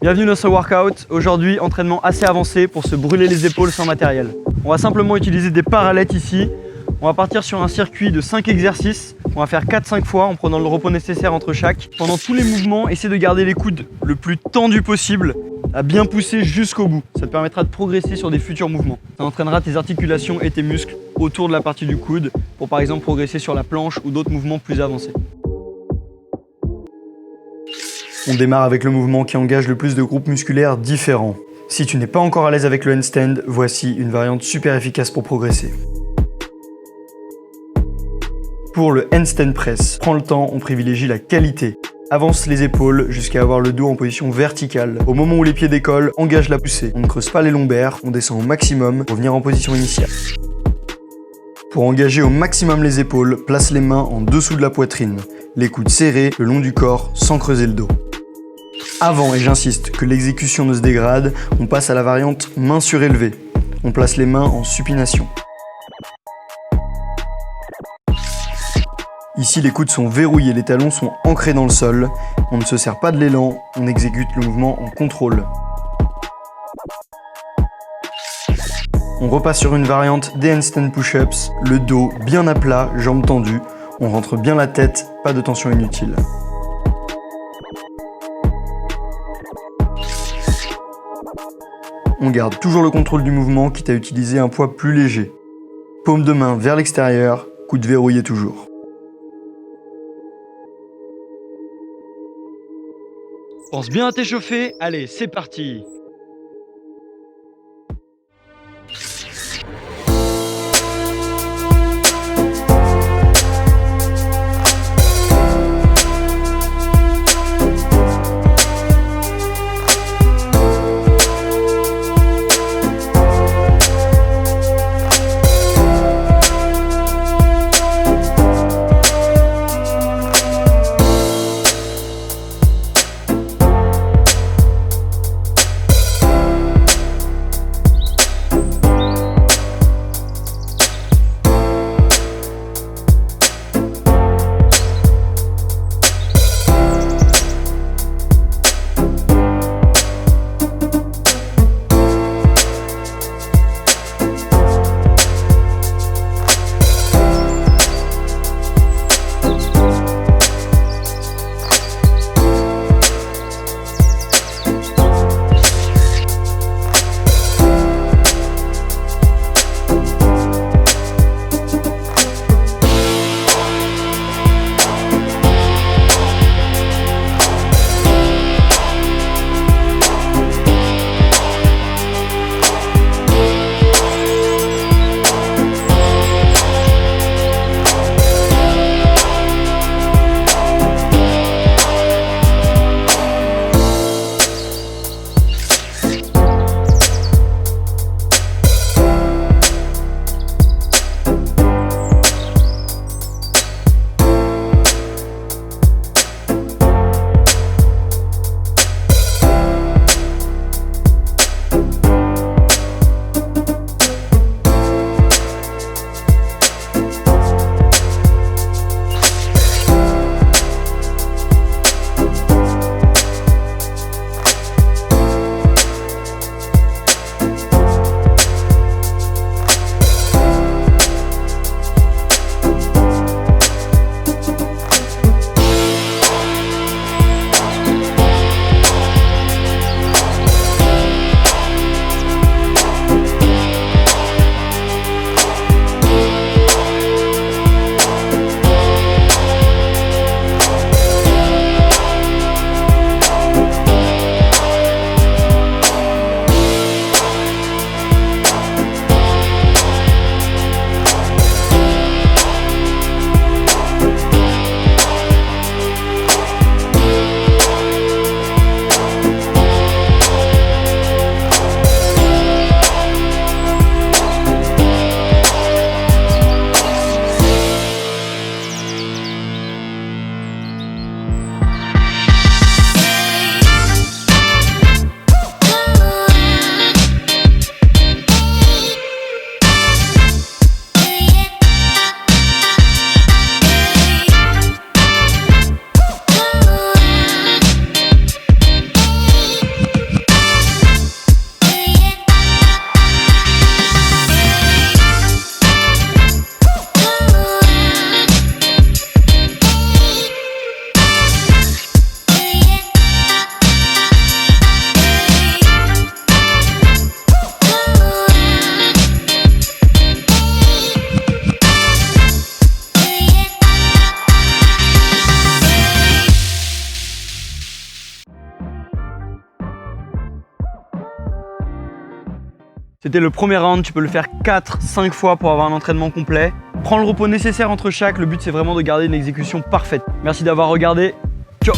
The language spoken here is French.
Bienvenue dans ce workout. Aujourd'hui, entraînement assez avancé pour se brûler les épaules sans matériel. On va simplement utiliser des parallettes ici. On va partir sur un circuit de 5 exercices. On va faire 4-5 fois en prenant le repos nécessaire entre chaque. Pendant tous les mouvements, essaie de garder les coudes le plus tendus possible, à bien pousser jusqu'au bout. Ça te permettra de progresser sur des futurs mouvements. Ça entraînera tes articulations et tes muscles autour de la partie du coude pour par exemple progresser sur la planche ou d'autres mouvements plus avancés. On démarre avec le mouvement qui engage le plus de groupes musculaires différents. Si tu n'es pas encore à l'aise avec le handstand, voici une variante super efficace pour progresser. Pour le handstand press, prends le temps, on privilégie la qualité. Avance les épaules jusqu'à avoir le dos en position verticale. Au moment où les pieds décollent, engage la poussée. On ne creuse pas les lombaires, on descend au maximum pour venir en position initiale. Pour engager au maximum les épaules, place les mains en dessous de la poitrine. Les coudes serrés le long du corps sans creuser le dos. Avant, et j'insiste, que l'exécution ne se dégrade, on passe à la variante main surélevée. On place les mains en supination. Ici, les coudes sont verrouillés, les talons sont ancrés dans le sol. On ne se sert pas de l'élan, on exécute le mouvement en contrôle. On repasse sur une variante des handstand push-ups, le dos bien à plat, jambes tendues. On rentre bien la tête, pas de tension inutile. On garde toujours le contrôle du mouvement, quitte à utiliser un poids plus léger. Paume de main vers l'extérieur, coude verrouillé toujours. Pense bien à t'échauffer, allez, c'est parti! c'était le premier round, tu peux le faire 4-5 fois pour avoir un entraînement complet. Prends le repos nécessaire entre chaque, le but c'est vraiment de garder une exécution parfaite. Merci d'avoir regardé, ciao.